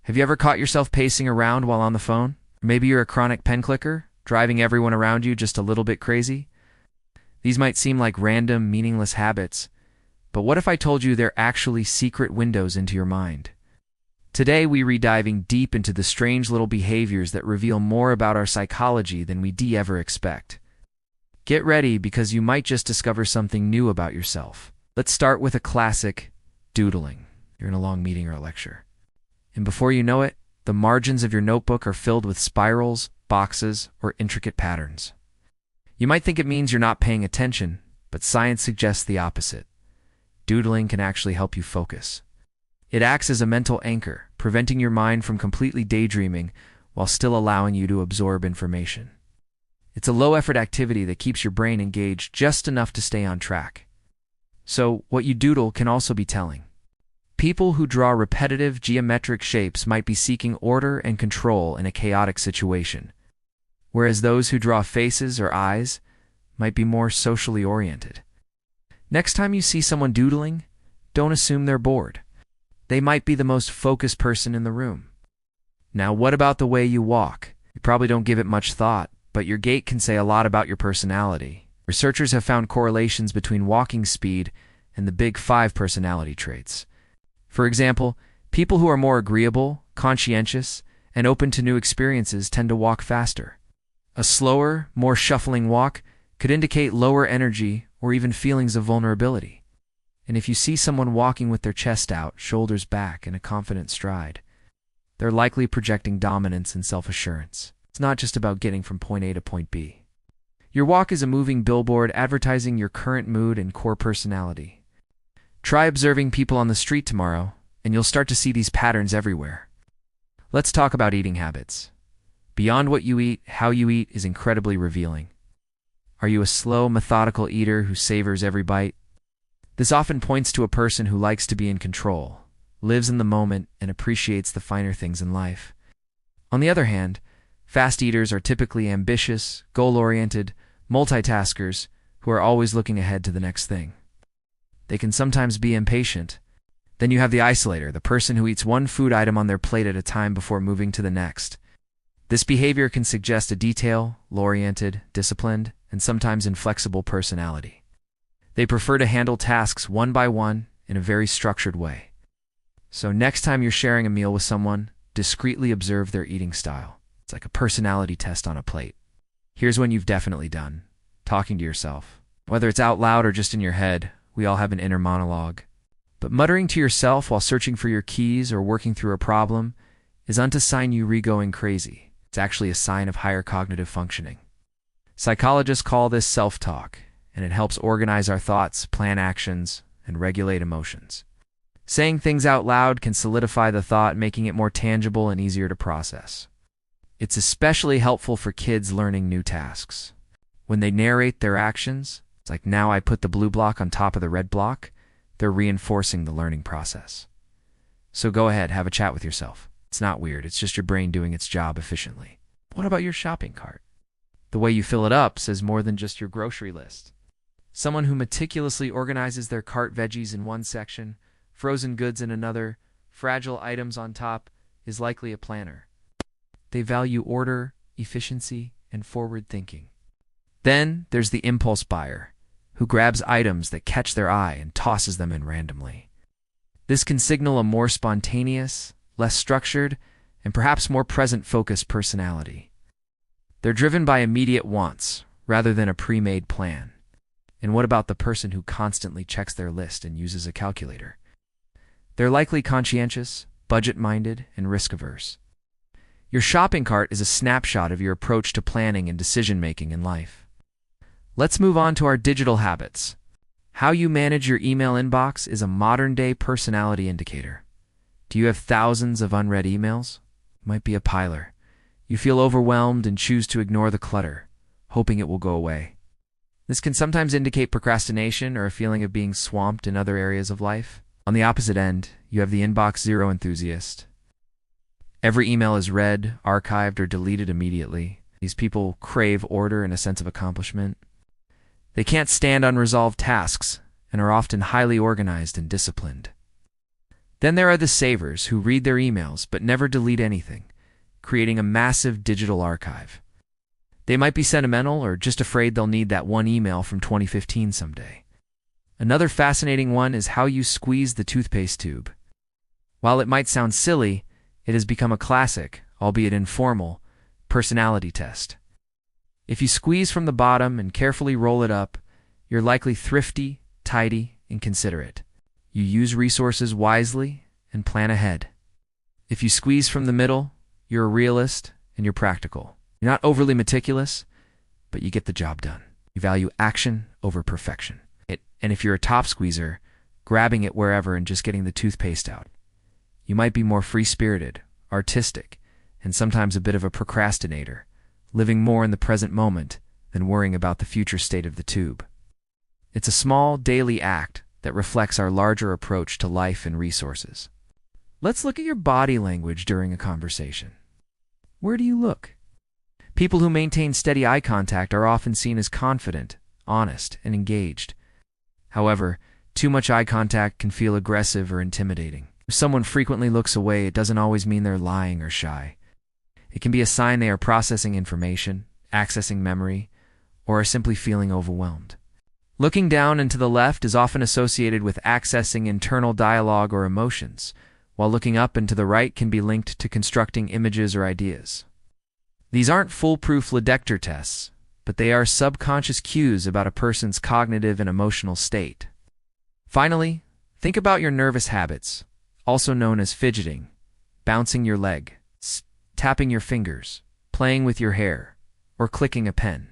Have you ever caught yourself pacing around while on the phone? Maybe you're a chronic pen clicker, driving everyone around you just a little bit crazy? These might seem like random, meaningless habits, but what if I told you they're actually secret windows into your mind? Today, we are diving deep into the strange little behaviors that reveal more about our psychology than we ever expect. Get ready, because you might just discover something new about yourself. Let's start with a classic: doodling. You're in a long meeting or a lecture, and before you know it, the margins of your notebook are filled with spirals, boxes, or intricate patterns. You might think it means you're not paying attention, but science suggests the opposite. Doodling can actually help you focus. It acts as a mental anchor, preventing your mind from completely daydreaming while still allowing you to absorb information. It's a low-effort activity that keeps your brain engaged just enough to stay on track. So, what you doodle can also be telling. People who draw repetitive geometric shapes might be seeking order and control in a chaotic situation, whereas those who draw faces or eyes might be more socially oriented. Next time you see someone doodling, don't assume they're bored. They might be the most focused person in the room. Now, what about the way you walk? You probably don't give it much thought, but your gait can say a lot about your personality. Researchers have found correlations between walking speed and the Big Five personality traits. For example, people who are more agreeable, conscientious, and open to new experiences tend to walk faster. A slower, more shuffling walk could indicate lower energy or even feelings of vulnerability. And if you see someone walking with their chest out, shoulders back, and a confident stride, they're likely projecting dominance and self-assurance. It's not just about getting from point A to point B. Your walk is a moving billboard advertising your current mood and core personality. Try observing people on the street tomorrow, and you'll start to see these patterns everywhere. Let's talk about eating habits. Beyond what you eat, how you eat is incredibly revealing. Are you a slow, methodical eater who savors every bite? This often points to a person who likes to be in control, lives in the moment, and appreciates the finer things in life. On the other hand, fast eaters are typically ambitious, goal-oriented, multitaskers who are always looking ahead to the next thing. They can sometimes be impatient. Then you have the isolator, the person who eats one food item on their plate at a time before moving to the next. This behavior can suggest a detail-oriented, disciplined, and sometimes inflexible personality. They prefer to handle tasks one by one in a very structured way. So next time you're sharing a meal with someone, discreetly observe their eating style. It's like a personality test on a plate. Here's one you've definitely done: talking to yourself. Whether it's out loud or just in your head, we all have an inner monologue. But muttering to yourself while searching for your keys or working through a problem isn't a sign you're going crazy. It's actually a sign of higher cognitive functioning. Psychologists call this self-talk, and it helps organize our thoughts, plan actions, and regulate emotions. Saying things out loud can solidify the thought, making it more tangible and easier to process. It's especially helpful for kids learning new tasks. When they narrate their actions, it's like, "Now I put the blue block on top of the red block," they're reinforcing the learning process. So go ahead, have a chat with yourself. It's not weird, it's just your brain doing its job efficiently. What about your shopping cart? The way you fill it up says more than just your grocery list. Someone who meticulously organizes their cart: veggies in one section, frozen goods in another, fragile items on top, is likely a planner. They value order, efficiency, and forward thinking. Then there's the impulse buyer, who grabs items that catch their eye and tosses them in randomly. This can signal a more spontaneous, less structured, and perhaps more present-focused personality. They're driven by immediate wants rather than a pre-made plan. And what about the person who constantly checks their list and uses a calculator? They're likely conscientious, budget-minded, and risk-averse. Your shopping cart is a snapshot of your approach to planning and decision-making in life. Let's move on to our digital habits. How you manage your email inbox is a modern-day personality indicator. Do you have thousands of unread emails? Might be a piler. You feel overwhelmed and choose to ignore the clutter, hoping it will go away. This can sometimes indicate procrastination or a feeling of being swamped in other areas of life. On the opposite end, you have the inbox zero enthusiast. Every email is read, archived, or deleted immediately. These people crave order and a sense of accomplishment. They can't stand unresolved tasks and are often highly organized and disciplined. Then there are the savers who read their emails but never delete anything, creating a massive digital archive. They might be sentimental or just afraid they'll need that one email from 2015 someday. Another fascinating one is how you squeeze the toothpaste tube. While it might sound silly, it has become a classic, albeit informal, personality test. If you squeeze from the bottom and carefully roll it up, you're likely thrifty, tidy, and considerate. You use resources wisely and plan ahead. If you squeeze from the middle, you're a realist and you're practical. You're not overly meticulous, but you get the job done. You value action over perfection. And if you're a top squeezer, grabbing it wherever and just getting the toothpaste out. You might be more free-spirited, artistic, and sometimes a bit of a procrastinator, living more in the present moment than worrying about the future state of the tube. It's a small, daily act that reflects our larger approach to life and resources. Let's look at your body language during a conversation. Where do you look? People who maintain steady eye contact are often seen as confident, honest, and engaged. However, too much eye contact can feel aggressive or intimidating. If someone frequently looks away, it doesn't always mean they're lying or shy. It can be a sign they are processing information, accessing memory, or are simply feeling overwhelmed. Looking down and to the left is often associated with accessing internal dialogue or emotions, while looking up and to the right can be linked to constructing images or ideas. These aren't foolproof Ledecker tests, but they are subconscious cues about a person's cognitive and emotional state. Finally, think about your nervous habits, also known as fidgeting, bouncing your leg, tapping your fingers, playing with your hair, or clicking a pen.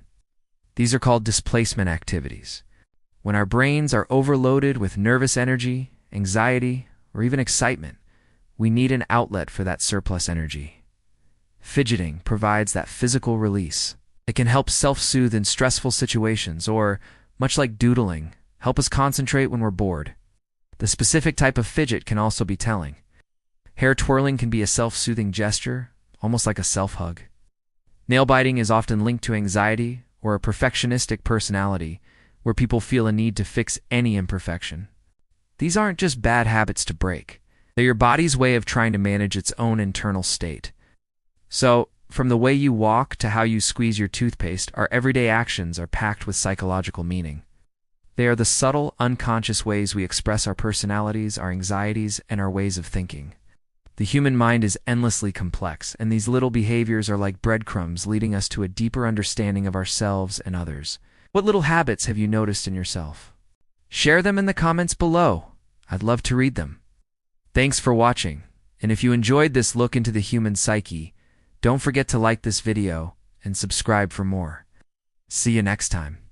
These are called displacement activities. When our brains are overloaded with nervous energy, anxiety, or even excitement, we need an outlet for that surplus energy. Fidgeting provides that physical release. It can help self-soothe in stressful situations or, much like doodling, help us concentrate when we're bored. The specific type of fidget can also be telling. Hair twirling can be a self-soothing gesture, almost like a self-hug. Nail biting is often linked to anxiety or a perfectionistic personality, where people feel a need to fix any imperfection. These aren't just bad habits to break. They're your body's way of trying to manage its own internal state. So, from the way you walk to how you squeeze your toothpaste, our everyday actions are packed with psychological meaning. They are the subtle, unconscious ways we express our personalities, our anxieties, and our ways of thinking. The human mind is endlessly complex, and these little behaviors are like breadcrumbs leading us to a deeper understanding of ourselves and others. What little habits have you noticed in yourself? Share them in the comments below. I'd love to read them. Thanks for watching, and if you enjoyed this look into the human psyche, don't forget to like this video and subscribe for more. See you next time.